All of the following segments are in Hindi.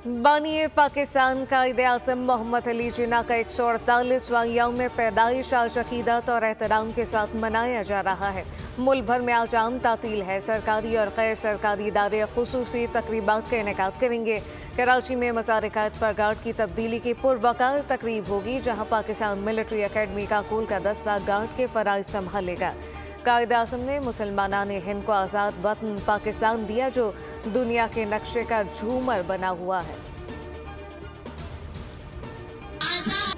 बानी पाकिस्तान कायद-ए-आज़म मोहम्मद अली जिन्ना का 148वां यौम पैदाइश आज अकीदत और एहतराम के साथ मनाया जा रहा है। मुल्क भर में आज आम तातील है। सरकारी और गैर सरकारी इदारे खुसूसी तकरीबात का इनेकाद करेंगे। कराची में मज़ार-ए-कायद पर गार्ड की तब्दीली की पुरवकार तकरीब होगी, जहाँ पाकिस्तान मिलिट्री अकेडमी काकूल का दस्ता गार्ड के फ़राइज़ संभालेगा। कायद-ए-आज़म ने मुसलमानान हिंद को आज़ाद वतन पाकिस्तान दिया, जो दुनिया के नक्शे का झूमर बना हुआ है।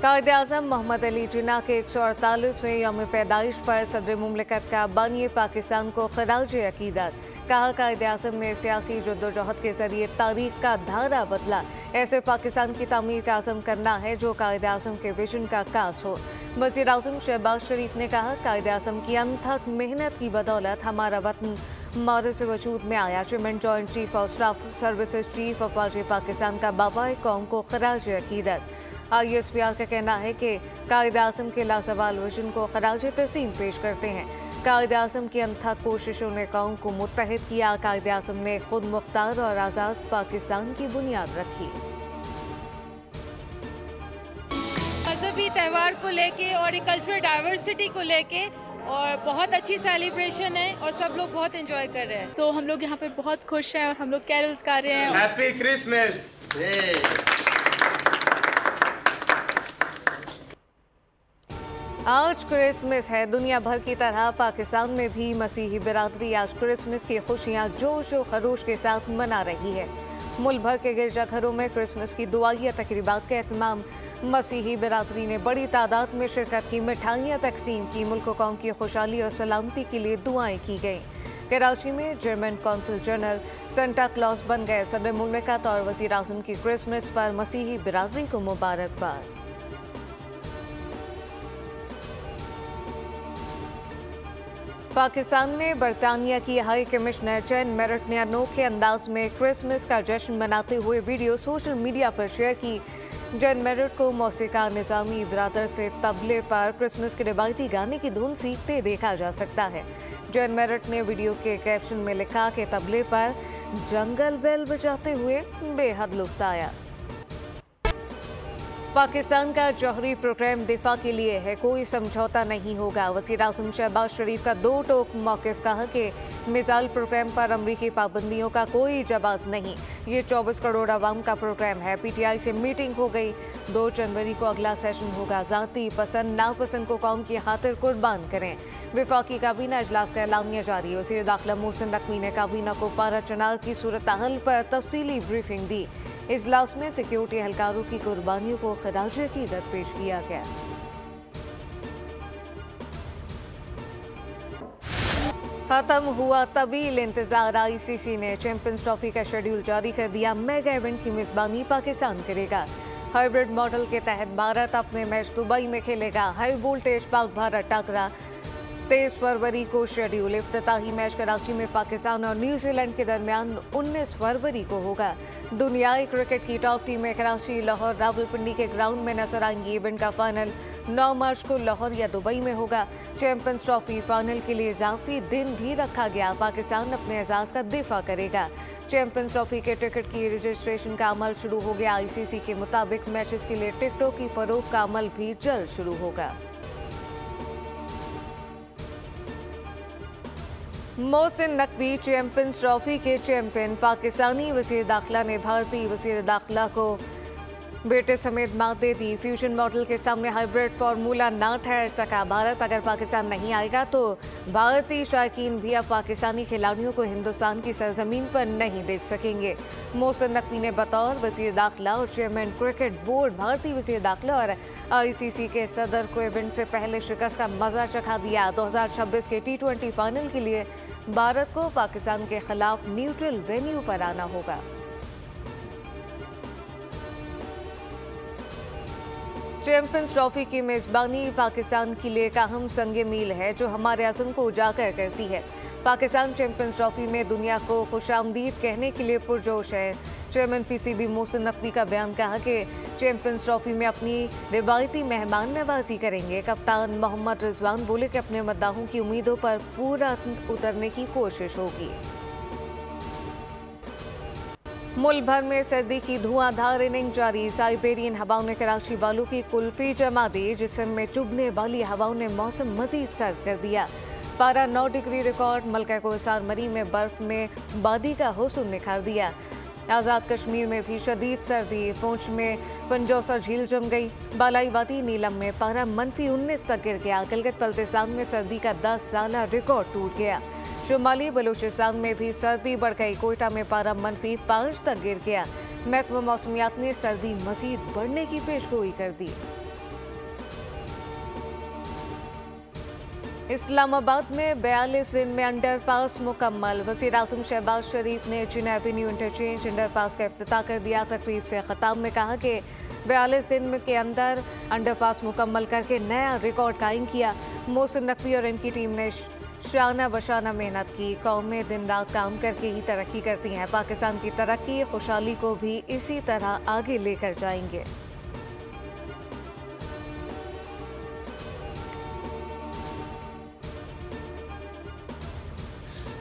कायद-ए-आज़म मोहम्मद अली जिन्ना के 148वें यौम पैदाइश पर सदर मुमलिकत का बानी पाकिस्तान को खराज अकीदत। कहा, कायद-ए-आज़म ने सियासी जद्दोजहद के जरिए तारीख का धारा बदला। ऐसे पाकिस्तान की तामीर का आज़म करना है जो कायद-ए-आज़म के विजन का कास हो। वज़ीर-ए-आज़म शहबाज शरीफ ने कहा, कायद-ए-आज़म की अनथक मेहनत की बदौलत हमारा वतन मौरस वजूद में आया। Chairman joint chief of staff services chief अफवाज पाकिस्तान का बाबा कौम को खराज अकीदत। ISPR का कहना है कि कायद-ए-आज़म के लाजवाल विजन को खराज तस्लीम पेश करते हैं। कायद-ए-आज़म की अनथक कोशिशों ने कौम को मुत्तहिद किया। कायद-ए-आज़म ने खुद मुख्तार और आज़ाद पाकिस्तान की बुनियाद रखी। मजहबी त्यौहार को लेके और कल्चरल डाइवर्सिटी को लेके और बहुत अच्छी सेलिब्रेशन है और सब लोग बहुत एंजॉय कर रहे हैं, तो हम लोग यहाँ पे बहुत खुश हैं और हम लोग कैरल्स गा रहे हैं। Happy Christmas. आज क्रिसमस है। दुनिया भर की तरह पाकिस्तान में भी मसीही बिरादरी आज क्रिसमस की खुशियां जोश और खरोश के साथ मना रही है। मुल्क भर के गिरजाघरों में क्रिसमस की दुआइया तकरीबात का एहतमाम। मसीही बिरादरी ने बड़ी तादाद में शिरकत की, मिठाइयाँ तकसीम की, मुल्क कौम की खुशहाली और सलामती के लिए दुआएं की गईं। कराची में German consul general Santa Claus बन गए। सदर मुमलिकत और वज़ीर-ए-आज़म की क्रिसमस पर मसीही बिरादरी को मुबारकबाद। पाकिस्तान में बरतानिया की हाई कमिश्नर जेन मेरिट ने अनोखे अंदाज में क्रिसमस का जश्न मनाते हुए वीडियो सोशल मीडिया पर शेयर की। जेन मेरिट को मौसीकार निज़ामी ब्रादर से तबले पर क्रिसमस के रिवायती गाने की धुन सीखते देखा जा सकता है। जेन मेरिट ने वीडियो के कैप्शन में लिखा कि तबले पर जंगल बेल बजाते हुए बेहद लुत्फ आया। पाकिस्तान का जौहरी प्रोग्राम दिफा के लिए है, कोई समझौता नहीं होगा। वज़ीर-ए-आज़म शहबाज शरीफ का दो टोक मौक़िफ़। कहा कि मिसाइल प्रोग्राम पर अमरीकी पाबंदियों का कोई जवाब नहीं। ये 24 करोड़ आवाम का प्रोग्राम है। PTI से मीटिंग हो गई। 2 जनवरी को अगला सेशन होगा। ज़ाती पसंद नापसंद को कौम की खातिर कुर्बान करें। वफाकी काबीना इजलास का एलामिया जारी। वज़ीर दाखिला मोहसिन नकवी ने काबीना को पारा चनार की सूरत हाल पर तफसीली ब्रीफिंग दी। इजलास में सिक्योरिटी एहलकारों की कुर्बानियों को खराज अकीदत पेश किया गया। खत्म हुआ तवील इंतजार। ICC ने चैंपियंस ट्रॉफी का शेड्यूल जारी कर दिया। मेगा इवेंट की मेजबानी पाकिस्तान करेगा। हाइब्रिड मॉडल के तहत भारत अपने मैच दुबई में खेलेगा। हाई वोल्टेज पाक भारत टकरा 23 फरवरी को शेड्यूल। इफ्तिताही मैच कराची में पाकिस्तान और न्यूजीलैंड के दरमियान 19 फरवरी को होगा। दुनियाई क्रिकेट की टॉप टीमें कराची, लाहौर, रावलपिंडी के ग्राउंड में नजर आएंगी। इवेंट का फाइनल 9 मार्च को लाहौर या दुबई में होगा। चैंपियंस ट्रॉफी फाइनल के लिए इजाफी दिन भी रखा गया। पाकिस्तान अपने एजाज का दिफा करेगा। चैंपियंस ट्रॉफी के टिकट की रजिस्ट्रेशन का अमल शुरू हो गया। ICC के मुताबिक मैचेस के लिए टिकटों की फरोख्त का अमल भी जल्द शुरू होगा। मोहसिन नकवी चैंपियंस ट्रॉफी के चैंपियन। पाकिस्तानी वज़ीर दाखिला ने भारतीय वज़ीर दाखिला को बेटे समेत मात दे दी। फ्यूजन मॉडल के सामने हाइब्रिड फार्मूला ना ठहर सका। भारत अगर पाकिस्तान नहीं आएगा तो भारतीय शायकीन भी अब पाकिस्तानी खिलाड़ियों को हिंदुस्तान की सरजमीन पर नहीं देख सकेंगे। मोहसिन नकवी ने बतौर वज़ीर दाखिला और चेयरमैन क्रिकेट बोर्ड भारतीय वज़ीर दाखिला और ICC के सदर को इवेंट से पहले शिकस्त का मजा चखा दिया। 2026 के T20 फाइनल के लिए भारत को पाकिस्तान के खिलाफ न्यूट्रल वेन्यू पर आना होगा। चैंपियंस ट्रॉफी की मेज़बानी पाकिस्तान के लिए एक अहम संग मील है, जो हमारे अज़म को उजागर करती है। पाकिस्तान चैंपियंस ट्रॉफी में दुनिया को खुशामदीद कहने के लिए पुरजोश है। चेयरमैन PCB मोहसिन नकवी का बयान। कहा कि चैंपियंस ट्रॉफी में अपनी रिवायती मेहमान नवाजी करेंगे। कप्तान मोहम्मद रिजवान बोले कि अपने मद्दाहों की उम्मीदों पर पूरा उतरने की कोशिश होगी। मुल्क भर में सर्दी की धुआंधार इनिंग जारी। साइबेरियन हवाओं ने कराची वालों की कुल्फी जमा दी, जिसमें चुभने वाली हवाओं ने मौसम मजीद सर्द कर दिया। पारा 9 डिग्री रिकॉर्ड। मलका कोसार मरी में बर्फ ने बादी का हुस्न निखार दिया। आज़ाद कश्मीर में भी शदीद सर्दी। पूंछ में पंजौसा झील जम गई। बालाई वादी नीलम में पारा -19 तक गिर गया। गिलगित बल्तिस्तान में सर्दी का 10 साला रिकॉर्ड टूट गया। शुमाली बलूचिस्तान में भी सर्दी बढ़ गई। कोयटा में पारा -5 तक गिर गया। महकमा मौसमियात ने सर्दी मजीद बढ़ने की पेशगोई कर दी। इस्लामाबाद में 42 दिन में अंडरपास मुकम्मल। वज़ीर आज़म शहबाज शरीफ ने जिना एवेन्यू इंटरचेंज अंडरपास का इफ्तिताह कर दिया। तकरीब से खिताब में कहा कि 42 दिन के अंदर अंडरपास मुकम्मल करके नया रिकॉर्ड कायम किया। मोहसिन नकवी और इनकी टीम ने शाना बशाना मेहनत की। कौमें दिन रात काम करके ही तरक्की करती हैं। पाकिस्तान की तरक्की खुशहाली को भी इसी तरह आगे लेकर जाएंगे।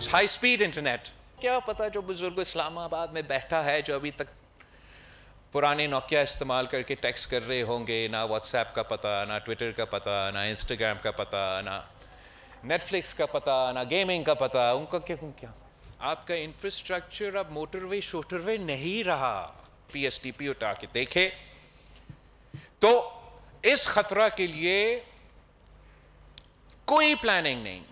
हाई स्पीड इंटरनेट, क्या पता जो बुजुर्ग इस्लामाबाद में बैठा है, जो अभी तक पुराने नोकिया इस्तेमाल करके टेक्स्ट कर रहे होंगे, ना व्हाट्सएप का पता, ना ट्विटर का पता, ना इंस्टाग्राम का पता, ना नेटफ्लिक्स का पता, ना गेमिंग का पता, उनका क्या आपका इंफ्रास्ट्रक्चर अब मोटरवे शोटरवे नहीं रहा। PSTP उठा के देखे तो इस खतरा के लिए कोई प्लानिंग नहीं।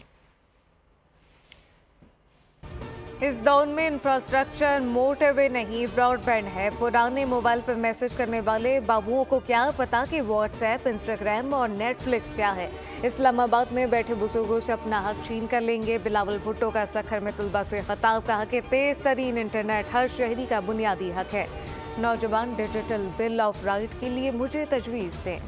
इस दौर में इंफ्रास्ट्रक्चर मोटरवे नहीं ब्रॉडबैंड है। पुराने मोबाइल पर मैसेज करने वाले बाबुओं को क्या पता कि व्हाट्सएप, इंस्टाग्राम और नेटफ्लिक्स क्या है। इस्लामाबाद में बैठे बुजुर्गों से अपना हक छीन कर लेंगे। बिलावल भुट्टो का सखर में तलबा से खिताब, कहा कि तेज तरीन इंटरनेट हर शहरी का बुनियादी हक है। नौजवान डिजिटल बिल ऑफ राइट के लिए मुझे तजवीज़ दें।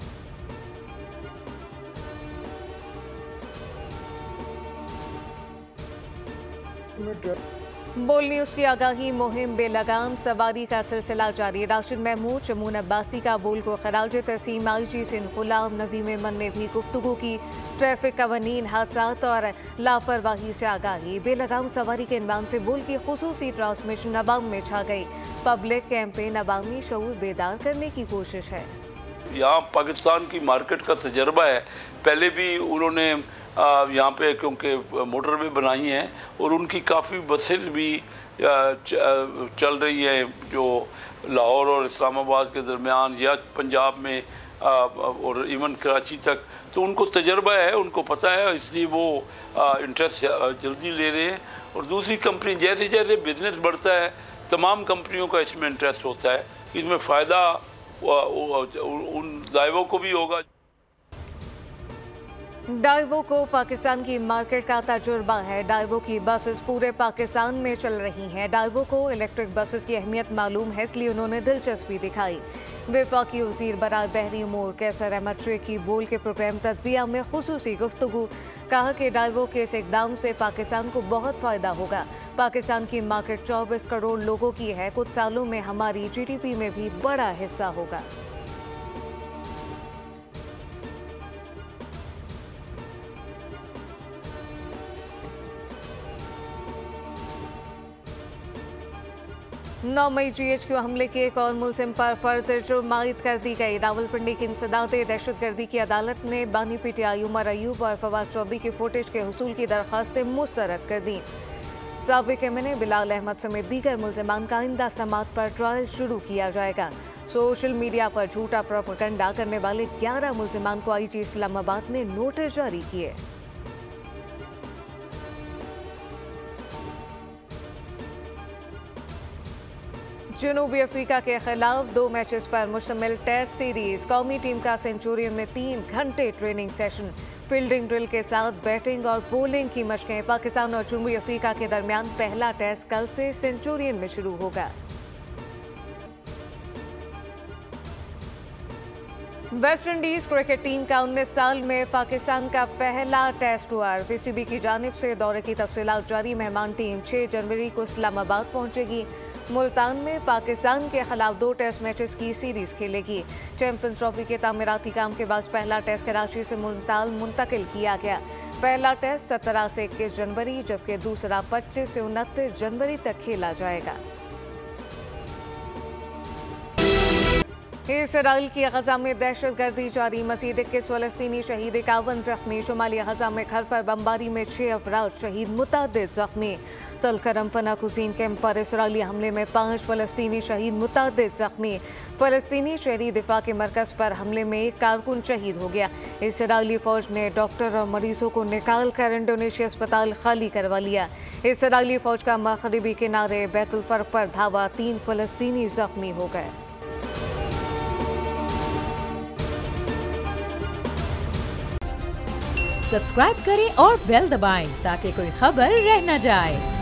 बोल न्यूज़ की आगाही मुहिम बेलगाम सवारी का सिलसिला जारी। राशिद महमूद, शमून अब्बासी का बोल को खराज तस्लीम। IG सिंध गुलाम नबी मेमन ने भी गुफ्तगू की। ट्रैफिक कवानीन, हादसात और लापरवाही से आगाही। बेलगाम सवारी के इनवान से बोल की खुसूसी ट्रांसमिशन अवाम में छा गई। पब्लिक कैंपेन अवामी शऊर बेदार करने की कोशिश है। यहाँ पाकिस्तान की मार्केट का तजर्बा है। पहले भी उन्होंने यहाँ पे क्योंकि मोटरवे बनाई हैं और उनकी काफ़ी बसेस भी चल रही हैं जो लाहौर और इस्लामाबाद के दरमियान या पंजाब में और इवन कराची तक, तो उनको तजर्बा है, उनको पता है, इसलिए वो इंटरेस्ट जल्दी ले रहे हैं। और दूसरी कंपनी जैसे जैसे बिज़नेस बढ़ता है तमाम कंपनियों का इसमें इंटरेस्ट होता है, इसमें फ़ायदा उन ड्राइवरों को भी होगा। डाइवो को पाकिस्तान की मार्केट का तजुर्बा है। डाइवो की बसेस पूरे पाकिस्तान में चल रही हैं। डाइवो को इलेक्ट्रिक बसेस की अहमियत मालूम है, इसलिए उन्होंने दिलचस्पी दिखाई। वफाकी वज़ीर बराए बहरी उमूर कैसर अहमद शेख की बोल के प्रोग्राम तज्जिया में खुसूसी गुफ्तगू, कहा कि डाइवो के इस इक़दाम से पाकिस्तान को बहुत फ़ायदा होगा। पाकिस्तान की मार्केट 24 करोड़ लोगों की है। कुछ सालों में हमारी GDP में भी बड़ा हिस्सा होगा। नौ मई GHQ हमले के एक और मुलजिम पर फर्द जुर्म आयद कर दी गई। रावलपिंडी की इंसदाद दहशतगर्दी की अदालत ने बानी PTI उमर अयूब और फवाद चौधरी की फुटेज के हुसूल की दरख्वास्तें मुस्तरद कर दी। साबिक MNA बिलाल अहमद समेत दीगर मुलजिमान का आइंदा समात पर ट्रायल शुरू किया जाएगा। सोशल मीडिया पर झूठा प्रोपेगेंडा करने वाले 11 मुलजिमान को IG इस्लामाबाद ने नोटिस जारी किए। जनूबी अफ्रीका के खिलाफ 2 मैचेस पर मुश्तमिल टेस्ट सीरीज। कौमी टीम का सेंचुरियन में 3 घंटे ट्रेनिंग सेशन, फील्डिंग ड्रिल के साथ बैटिंग और बॉलिंग की मशकें। पाकिस्तान और जनूबी अफ्रीका के दरमियान पहला टेस्ट कल से सेंचुरियन में शुरू होगा। वेस्ट इंडीज क्रिकेट टीम का 19 साल में पाकिस्तान का पहला टेस्ट हुआ। PCB की जानिब से दौरे की तफसीलात जारी। मेहमान टीम 6 जनवरी को इस्लामाबाद पहुंचेगी। मुल्तान में पाकिस्तान के खिलाफ 2 टेस्ट मैचेस की सीरीज खेलेगी। चैंपियंस ट्रॉफी के तामीराती काम के बाद पहला टेस्ट कराची से मुल्तान मुंतकिल किया गया। पहला टेस्ट 17 से 21 जनवरी जबकि दूसरा 25 से 29 जनवरी तक खेला जाएगा। इसराइल की गजा में दहशतगर्दी जारी, मज़ीद 21 फ़लस्तीनी शहीद, 51 जख्मी। शुमाली गजा में घर पर बमबारी में 6 अफराद शहीद, मुतअद्दिद जख्मी। तलकरम पना कुजीन कैंप पर इसराइली हमले में 5 फ़लस्तीनी शहीद, मुतअद्दिद जख्मी। फ़लस्तीनी शहरी दिफा के मरकज़ पर हमले में 1 कारकुन शहीद हो गया। इसराइली फ़ौज ने डॉक्टर और मरीजों को निकाल कर इंडोनेशिया अस्पताल खाली करवा लिया। इसराइली फ़ौज का मगरिबी किनारे बैतुल फर्क पर धावा, 3 फ़लस्तीनी जख्मी हो गए। सब्सक्राइब करें और बेल दबाएं ताकि कोई खबर रह न जाए।